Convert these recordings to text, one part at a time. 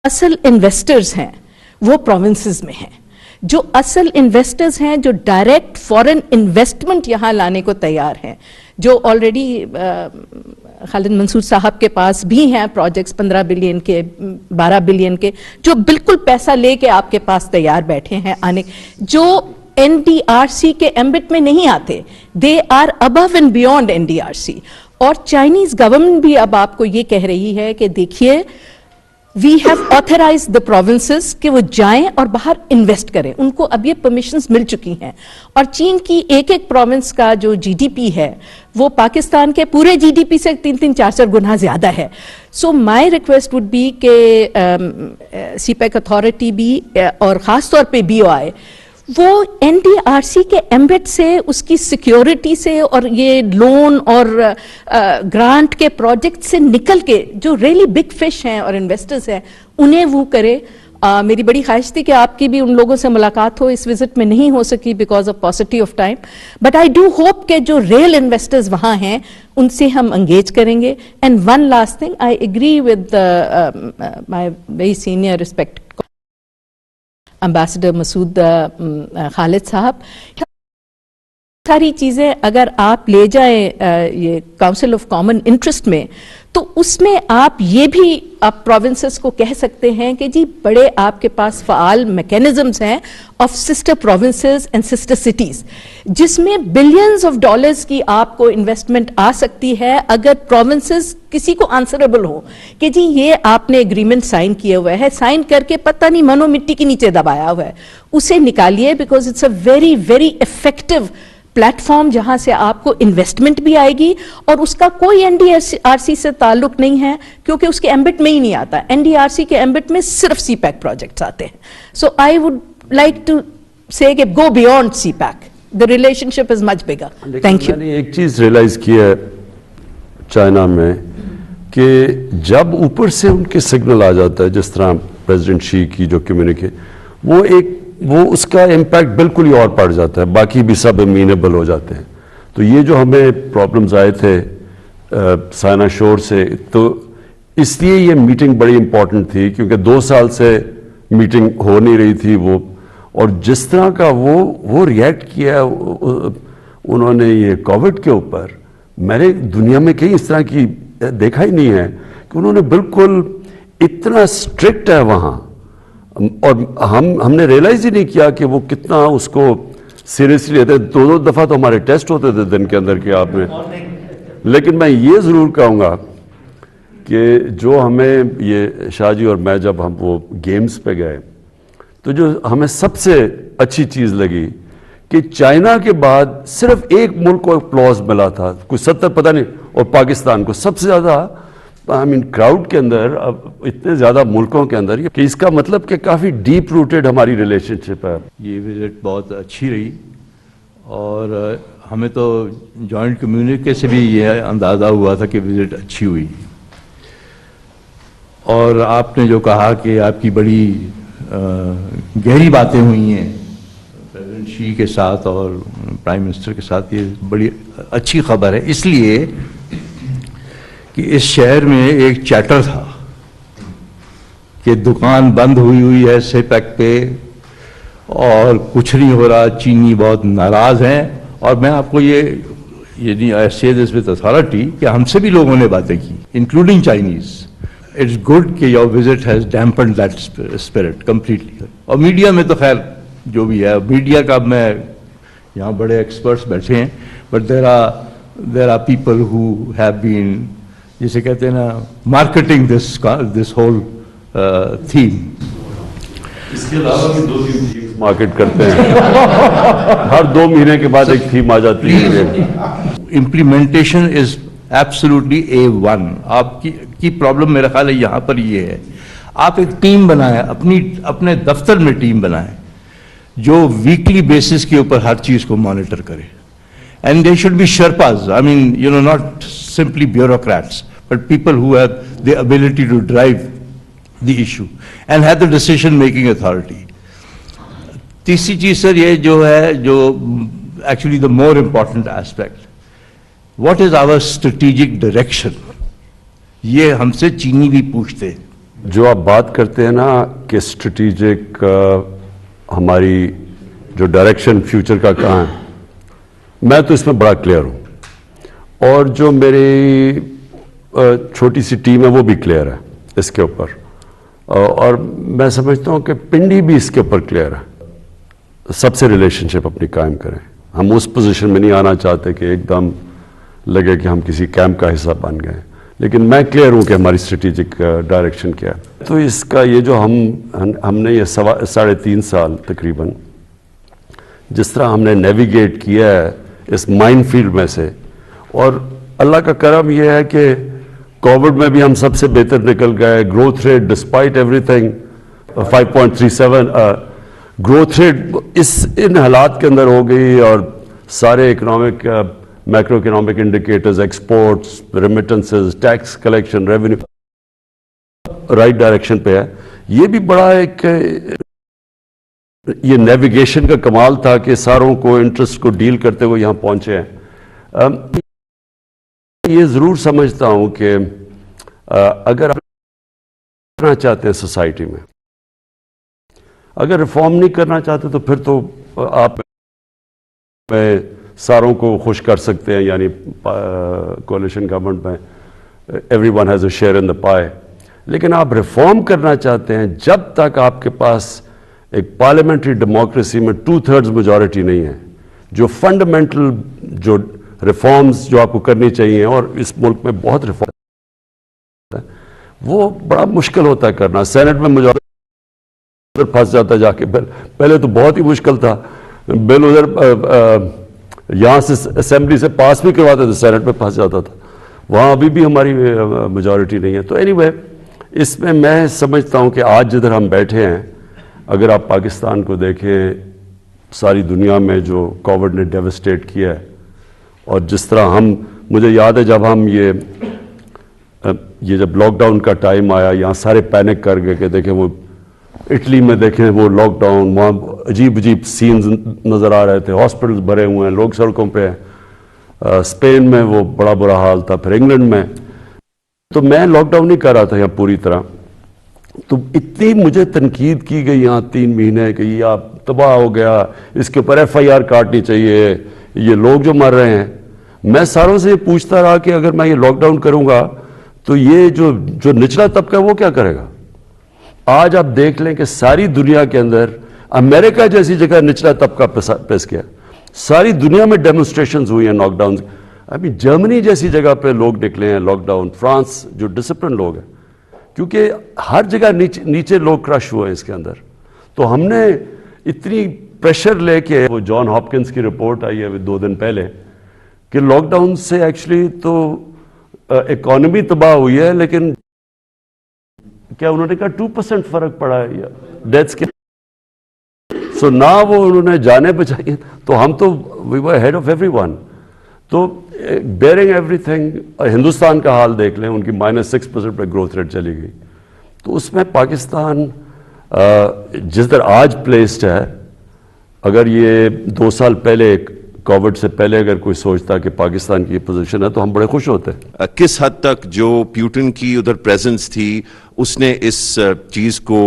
اصل انویسٹرز ہیں وہ پروونسز میں ہیں. جو اصل انویسٹرز ہیں جو ڈائریکٹ فورن انویسٹمنٹ یہاں لانے کو تیار ہیں, جو آلریڈی خالد منصور صاحب کے پاس بھی ہیں پروجیکٹس 15 بلین کے 12 بلین کے, جو بالکل پیسہ لے کے آپ کے پاس تیار بیٹھے ہیں آنے, جو NDRC کے ایمبٹ میں نہیں آتے, they are above and beyond NDRC. اور چائنیز گورنمنٹ بھی اب آپ کو یہ کہہ رہی ہے کہ دیکھیے we have authorised the provinces کہ وہ جائیں اور باہر انویسٹ کریں, ان کو اب یہ پرمیشنز مل چکی ہیں. اور چین کی ایک ایک پروونس کا جو GDP ہے وہ پاکستان کے پورے GDP سے 3-4 گنا زیادہ ہے. سو مائی ریکویسٹ وڈ بی کہ CPEC اتھارٹی بھی اور خاص طور پہ BOI وہ NDRC کے ایمبٹ سے, اس کی سیکیورٹی سے اور یہ لون اور گرانٹ کے پروجیکٹ سے نکل کے جو ریئلی بگ فش ہیں اور انویسٹرز ہیں انہیں وہ کرے. میری بڑی خواہش تھی کہ آپ کی بھی ان لوگوں سے ملاقات ہو, اس وزٹ میں نہیں ہو سکی because of paucity of time, but I do hope کہ جو ریئل انویسٹرز وہاں ہیں ان سے ہم انگیج کریں گے. And one last thing, I agree with my very senior respect ambassador Masood Khalid sahab, ساری چیزیں اگر آپ لے جائیں یہ کاؤنسل آف کامن انٹرسٹ میں تو اس میں آپ یہ بھی آپ پروونسز کو کہہ سکتے ہیں کہ جی بڑے آپ کے پاس فعال میکینزمز ہیں of sister provinces and sister cities, جس میں بلینز آف ڈالرز کی آپ کو انویسٹمنٹ آ سکتی ہے اگر پروونسز کسی کو آنسریبل ہو کہ جی یہ آپ نے ایگریمنٹ سائن کیا ہوا ہے, سائن کر کے پتہ نہیں منو مٹی کے نیچے دبایا ہوا ہے, اسے نکالیے because it's a very very effective platform جہاں سے آپ کو انویسٹمنٹ بھی آئے گی اور اس کا کوئی NDRC سے تعلق نہیں ہے کیونکہ اس کے ایمبٹ میں ہی نہیں آتا. NDRC کے ایمبٹ میں صرف CPEC پروجیکٹس آتے ہیں. سو آئی وڈ لائک ٹو سے کہ go beyond CPEC, the relationship is much bigger. Thank you. میں نے ایک چیز ریئلائز کی ہے چائنا میں کہ جب اوپر سے ان کے سگنل آ جاتا ہے, جس طرح پریزیڈنٹ شی کی جو کمیونیکیٹ, وہ اس کا امپیکٹ بالکل ہی اور پڑ جاتا ہے, باقی بھی سب امینیبل ہو جاتے ہیں. تو یہ جو ہمیں پرابلمز آئے تھے سائنا شور سے, تو اس لیے یہ میٹنگ بڑی امپورٹنٹ تھی کیونکہ 2 سال سے میٹنگ ہو نہیں رہی تھی وہ, اور جس طرح کا وہ ریئیکٹ کیا انہوں نے یہ کووڈ کے اوپر, میں نے دنیا میں کہیں اس طرح کی دیکھا ہی نہیں ہے کہ انہوں نے بالکل اتنا اسٹرکٹ ہے وہاں, اور ہم نے ریئلائز ہی نہیں کیا کہ وہ کتنا اس کو سیریسلی لیتے. 2 دفعہ تو ہمارے ٹیسٹ ہوتے تھے دن کے اندر کہ آپ نے, لیکن میں یہ ضرور کہوں گا کہ جو ہمیں یہ شاہ جی اور میں جب ہم وہ گیمز پہ گئے تو جو ہمیں سب سے اچھی چیز لگی کہ چائنا کے بعد صرف ایک ملک کو اپلاز ملا تھا, کوئی 70 پتہ نہیں, اور پاکستان کو سب سے زیادہ کراؤڈ کے اندر, اب اتنے زیادہ ملکوں کے اندر, کہ اس کا مطلب کہ کافی ڈیپ روٹڈ ہماری ریلیشن شپ ہے. یہ وزٹ بہت اچھی رہی اور ہمیں تو جوائنٹ کمیونٹی سے بھی یہ اندازہ ہوا تھا کہ وزٹ اچھی ہوئی. اور آپ نے جو کہا کہ آپ کی بڑی گہری باتیں ہوئی ہیں پریزیڈنٹ شی کے ساتھ اور پرائم منسٹر کے ساتھ, یہ بڑی اچھی خبر ہے. اس لیے کہ اس شہر میں ایک چیٹر تھا کہ دکان بند ہوئی ہے CPEC پہ اور کچھ نہیں ہو رہا, چینی بہت ناراض ہیں. اور میں آپ کو یہ I say this with authority کہ ہم سے بھی لوگوں نے باتیں کی انکلوڈنگ چائنیز. اٹس گڈ کہ your visit has dampened that spirit completely. اور میڈیا میں تو خیر جو بھی ہے, میڈیا کا میں یہاں بڑے ایکسپرٹس بیٹھے ہیں, but there are people who have been, جسے کہتے ہیں نا, مارکیٹنگ دس ہول تھیم. اس کے علاوہ بھی 2-3 تھیمز مارکیٹ کرتے ہیں, ہر 2 مہینے کے بعد ایک تھیم آ جاتی ہے. Implementation is absolutely A1. آپ کی پرابلم میرا خیال ہے یہاں پر یہ ہے, آپ ایک ٹیم بنائیں, اپنے دفتر میں ٹیم بنائیں جو ویکلی بیسس کے اوپر ہر چیز کو مانیٹر کرے. And they should be Sherpas, I mean, not simply bureaucrats, but people who have the ability to drive the issue and have the decision-making authority. تیسری چیز سر یہ جو ہے, جو actually the more important aspect, what is our strategic direction? یہ ہم سے چینی بھی پوچھتے, جو آپ بات کرتے ہیں نا کہ اسٹریٹجک ہماری جو ڈائریکشن فیوچر کا کہاں ہے، میں تو اس میں بڑا کلیئر ہوں، اور جو میری چھوٹی سی ٹیم ہے وہ بھی کلیئر ہے اس کے اوپر، اور میں سمجھتا ہوں کہ پنڈی بھی اس کے اوپر کلیئر ہے. سب سے ریلیشن شپ اپنی قائم کریں. ہم اس پوزیشن میں نہیں آنا چاہتے کہ ایک دم لگے کہ ہم کسی کیمپ کا حصہ بن گئے، لیکن میں کلیئر ہوں کہ ہماری اسٹریٹجک ڈائریکشن کیا ہے. تو اس کا یہ جو ہم نے یہ 3.5 سال تقریباً جس طرح ہم نے نیویگیٹ کیا ہے اس مائن فیلڈ میں سے، اور اللہ کا کرم یہ ہے کہ کووڈ میں بھی ہم سب سے بہتر نکل گئے. Growth rate despite everything 5.37 growth rate ان حالات کے اندر ہو گئی، اور سارے economic macroeconomic indicators, exports, remittances, tax collection, revenue right direction پہ ہے. یہ بھی بڑا ایک یہ نیویگیشن کا کمال تھا کہ ساروں کو انٹرسٹ کو ڈیل کرتے ہوئے یہاں پہنچے ہیں. یہ ضرور سمجھتا ہوں کہ اگر آپ کرنا چاہتے ہیں سوسائٹی میں، اگر ریفارم نہیں کرنا چاہتے تو پھر تو آپ ساروں کو خوش کر سکتے ہیں، یعنی کولیشن گورنمنٹ میں every one has a share in the pie. لیکن آپ ریفارم کرنا چاہتے ہیں، جب تک آپ کے پاس ایک پارلیمنٹری ڈیموکریسی میں 2/3 میجورٹی نہیں ہے، جو فنڈامنٹل جو ریفارمز جو آپ کو کرنی چاہیے، اور اس ملک میں بہت ریفارم ہے، وہ بڑا مشکل ہوتا ہے کرنا. سینٹ میں میجورٹی پھنس جاتا جا کے بل، پہلے تو بہت ہی مشکل تھا. بل ادھر یہاں سے اسمبلی سے پاس بھی کرواتے تھے، سینٹ میں پھنس جاتا تھا. وہاں ابھی بھی ہماری میجورٹی نہیں ہے. تو اینی وے اس میں سمجھتا ہوں کہ آج جدھر ہم بیٹھے ہیں، اگر آپ پاکستان کو دیکھیں، ساری دنیا میں جو کووڈ نے ڈیوسٹیٹ کیا ہے، اور جس طرح مجھے یاد ہے جب ہم یہ جب لاک ڈاؤن کا ٹائم آیا، یہاں سارے پینک کر گئے کہ دیکھیں وہ اٹلی میں دیکھیں وہ لاک ڈاؤن، وہاں عجیب سینز نظر آ رہے تھے، ہاسپٹلز بھرے ہوئے ہیں، لوگ سڑکوں پہ ہیں. اسپین میں وہ بڑا برا حال تھا، پھر انگلینڈ میں. تو میں لاک ڈاؤن نہیں کر رہا تھا یہاں پوری طرح، تو اتنی مجھے تنقید کی گئی یہاں 3 مہینے کہ یہ آپ تباہ ہو گیا، اس کے اوپر FIR کاٹنی چاہیے، یہ لوگ جو مر رہے ہیں. میں ساروں سے یہ پوچھتا رہا کہ اگر میں یہ لاک ڈاؤن کروں گا تو یہ جو نچلا طبقہ ہے وہ کیا کرے گا؟ آج آپ دیکھ لیں کہ ساری دنیا کے اندر امریکہ جیسی جگہ نچلا طبقہ پس گیا. ساری دنیا میں ڈیمونسٹریشنز ہوئی ہیں لاک ڈاؤن. ابھی جرمنی جیسی جگہ پہ لوگ نکلے ہیں لاک ڈاؤن. فرانس جو ڈسپلن لوگ ہیں، کیونکہ ہر جگہ نیچے لوگ کرش ہوئے ہیں اس کے اندر. تو ہم نے اتنی پریشر لے کے، وہ جان ہاپکنس کی رپورٹ آئی ہے 2 دن پہلے کہ لاک ڈاؤن سے ایکچولی تو اکانومی تباہ ہوئی ہے، لیکن کیا انہوں نے کہا 2% فرق پڑا ہے یا ڈیتھس کے. سو نہ وہ انہوں نے جانیں بچائی، تو ہم تو وی ور ہیڈ آف ایوری ون. تو بیئرنگ ایوری تھنگ، ہندوستان کا حال دیکھ لیں، ان کی -6% پہ گروتھ ریٹ چلی گئی. تو اس میں پاکستان جس طرح آج پلیسڈ ہے، اگر یہ 2 سال پہلے کووڈ سے پہلے اگر کوئی سوچتا کہ پاکستان کی یہ پوزیشن ہے تو ہم بڑے خوش ہوتے. کس حد تک جو پیوٹن کی ادھر پریزنس تھی اس نے اس چیز کو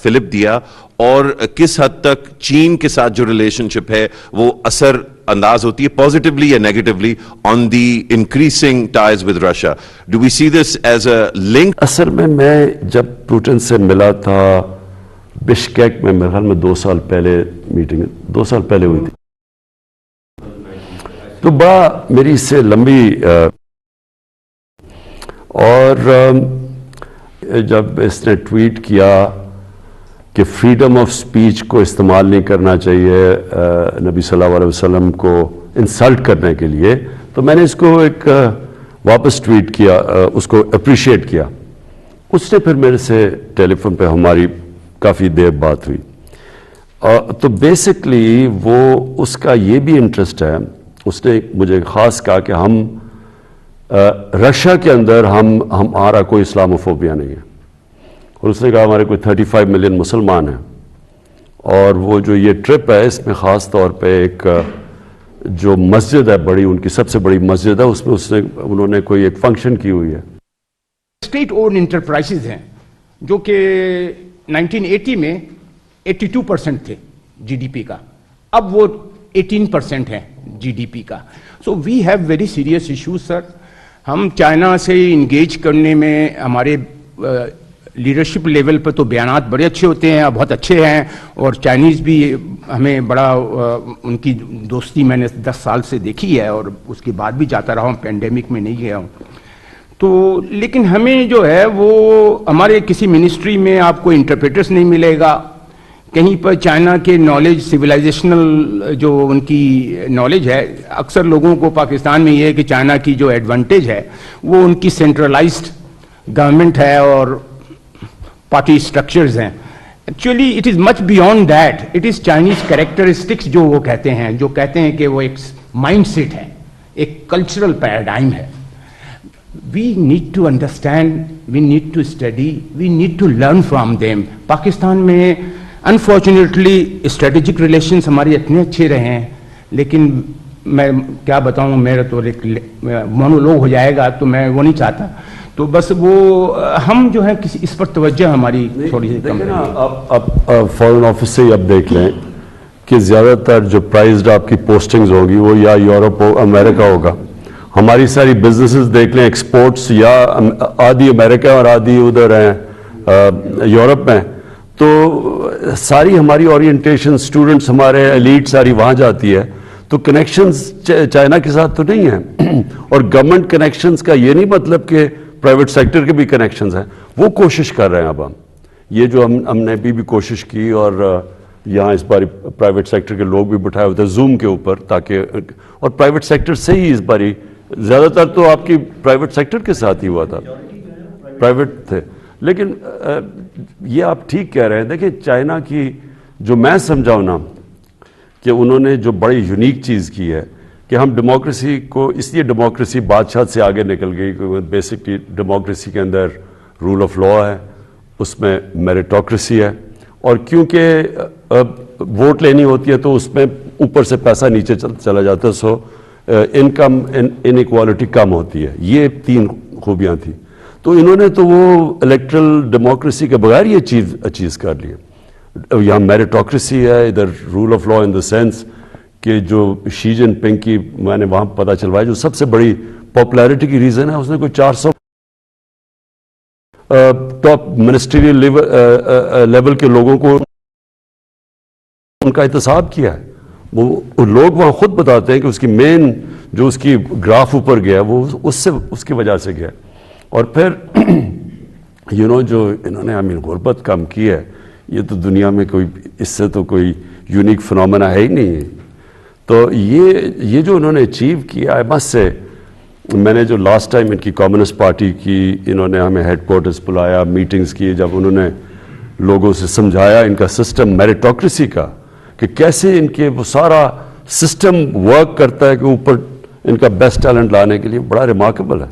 فلپ دیا، اور کس حد تک چین کے ساتھ جو ریلیشن شپ ہے وہ اثر انداز ہوتی ہے پازیٹیولی یا negatively on the increasing ties with Russia? Do we see this as a link? اصل میں جب پوٹن سے ملا تھا بشکیک میں، میرے خیال میں 2 سال پہلے میٹنگ 2 سال پہلے ہوئی تھی، تو بڑا میری اس سے لمبی، اور جب اس نے ٹویٹ کیا کہ فریڈم آف سپیچ کو استعمال نہیں کرنا چاہیے نبی صلی اللہ علیہ وسلم کو انسلٹ کرنے کے لیے، تو میں نے اس کو ایک واپس ٹویٹ کیا، اس کو اپریشیٹ کیا. اس نے پھر میرے سے ٹیلی فون پہ ہماری کافی دیر بات ہوئی. تو بیسکلی وہ اس کا یہ بھی انٹرسٹ ہے، اس نے مجھے خاص کہا کہ ہم رشیا کے اندر ہمارا کوئی اسلاموفوبیا نہیں ہے، اور اس نے کہا ہمارے کوئی 35 ملین مسلمان ہیں، اور وہ جو یہ ٹرپ ہے اس میں خاص طور پہ ایک جو مسجد ہے بڑی، ان کی سب سے بڑی مسجد ہے، اس میں انہوں نے کوئی ایک فنکشن کی ہوئی ہے. اسٹیٹ اونڈ انٹرپرائزز ہیں جو کہ 1980 میں 82% تھے جی ڈی پی کا، اب وہ 18% ہے جی ڈی پی کا. So we have very serious issues sir. ہم چائنا سے انگیج کرنے میں ہمارے لیڈرشپ لیول پہ تو بیانات بڑے اچھے ہوتے ہیں، بہت اچھے ہیں، اور چائنیز بھی ہمیں بڑا ان کی دوستی میں نے 10 سال سے دیکھی ہے، اور اس کے بعد بھی جاتا رہا ہوں، پینڈیمک میں نہیں گیا ہوں. تو لیکن ہمیں جو ہے وہ ہمارے کسی منسٹری میں آپ کو انٹرپریٹرس نہیں ملے گا، کہیں پر چائنا کے نالج سویلائزیشنل جو ان کی نالج ہے. اکثر لوگوں کو پاکستان میں یہ ہے کہ چائنا کی جو ایڈوانٹیج ہے وہ ان کی سینٹرلائزڈ گورنمنٹ ہے اور پارٹی اسٹرکچرز ہیں. Actually it is much beyond that. It is Chinese characteristics جو وہ کہتے ہیں کہ وہ ایک مائنڈ سیٹ ہے، ایک کلچرل پیراڈائم ہے. We need to understand, we need to study, we need to learn from them. Pakistan میں انفارچونیٹلی اسٹریٹجک ریلیشنز ہمارے اتنے اچھے رہے ہیں، لیکن میں کیا بتاؤں، میرا تو ایک مونولوگ ہو جائے گا تو میں وہ نہیں چاہتا. تو بس وہ ہم جو ہے اس پر توجہ ہماری تھوڑی سی کم ہے. آپ فارن آفس سے اب دیکھ لیں کہ زیادہ تر جو پرائزڈ آپ کی پوسٹنگز ہوگی وہ یا یورپ ہو امریکہ ہوگا. ہماری ساری بزنسز دیکھ لیں ایکسپورٹس یا آدھی امریکہ اور آدھی ادھر ہیں یورپ میں. تو ساری ہماری اورینٹیشن اسٹوڈنٹس ہمارے ایلیٹ ساری وہاں جاتی ہے. تو کنیکشنز چائنا کے ساتھ تو نہیں ہیں. اور گورنمنٹ کنیکشنز کا یہ نہیں مطلب کہ پرائیویٹ سیکٹر کے بھی کنیکشنز ہیں. وہ کوشش کر رہے ہیں. اب ہم یہ جو ہم نے بھی کوشش کی، اور یہاں اس باری پرائیویٹ سیکٹر کے لوگ بھی بٹھائے ہوئے تھے زوم کے اوپر، تاکہ اور پرائیویٹ سیکٹر سے ہی اس باری زیادہ تر تو آپ کی پرائیویٹ سیکٹر کے ساتھ ہی ہوا تھا، پرائیویٹ تھے. لیکن یہ آپ ٹھیک کہہ رہے ہیں. دیکھیں چائنا کی جو میں سمجھاؤں نا کہ انہوں نے جو بڑی یونیک چیز کی ہے کہ ہم ڈیموکریسی کو، اس لیے ڈیموکریسی بادشاہ سے آگے نکل گئی کہ بیسکلی ڈیموکریسی کے اندر رول آف لا ہے، اس میں میریٹوکریسی ہے، اور کیونکہ ووٹ لینی ہوتی ہے تو اس میں اوپر سے پیسہ نیچے چلا جاتا ہے، سو انکم انیکوالٹی کم ہوتی ہے. یہ 3 خوبیاں تھیں. تو انہوں نے تو وہ الیکٹرل ڈیموکریسی کے بغیر یہ چیز اچیز کر لی. یہاں میریٹوکریسی ہے، ادھر rule of law in the sense کہ جو شی جن پنگ کی میں نے وہاں پتہ چلوایا جو سب سے بڑی پاپولیرٹی کی ریزن ہے، اس نے کوئی 400 ٹاپ منسٹریل لیول کے لوگوں کو ان کا احتساب کیا ہے. وہ لوگ وہاں خود بتاتے ہیں کہ اس کی مین جو اس کی گراف اوپر گیا وہ اس کی وجہ سے گیا. اور پھر جو انہوں نے غربت کم کی ہے، یہ تو دنیا میں کوئی اس سے تو کوئی یونیک فنومنا ہے ہی نہیں. تو یہ جو انہوں نے اچیو کیا ہے، بس سے میں نے جو لاسٹ ٹائم ان کی کمیونسٹ پارٹی کی، انہوں نے ہمیں ہیڈ کوارٹرز بلایا، میٹنگز کی، جب انہوں نے لوگوں سے سمجھایا ان کا سسٹم میریٹوکریسی کا کہ کیسے ان کے وہ سارا سسٹم ورک کرتا ہے کہ اوپر ان کا بیسٹ ٹیلنٹ لانے کے لیے، بڑا ریمارکیبل ہے.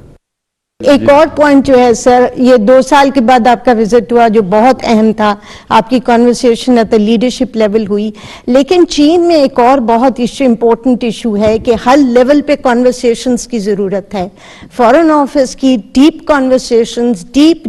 ایک اور پوائنٹ جو ہے سر، یہ 2 سال کے بعد آپ کا وزٹ ہوا جو بہت اہم تھا، آپ کی کنورسیشن ایٹ لیڈرشپ لیول ہوئی، لیکن چین میں ایک اور بہت امپورٹنٹ ایشو ہے کہ ہر لیول پہ کنورسیشنز کی ضرورت ہے. فارن آفس کی ڈیپ کنورسیشنز، ڈیپ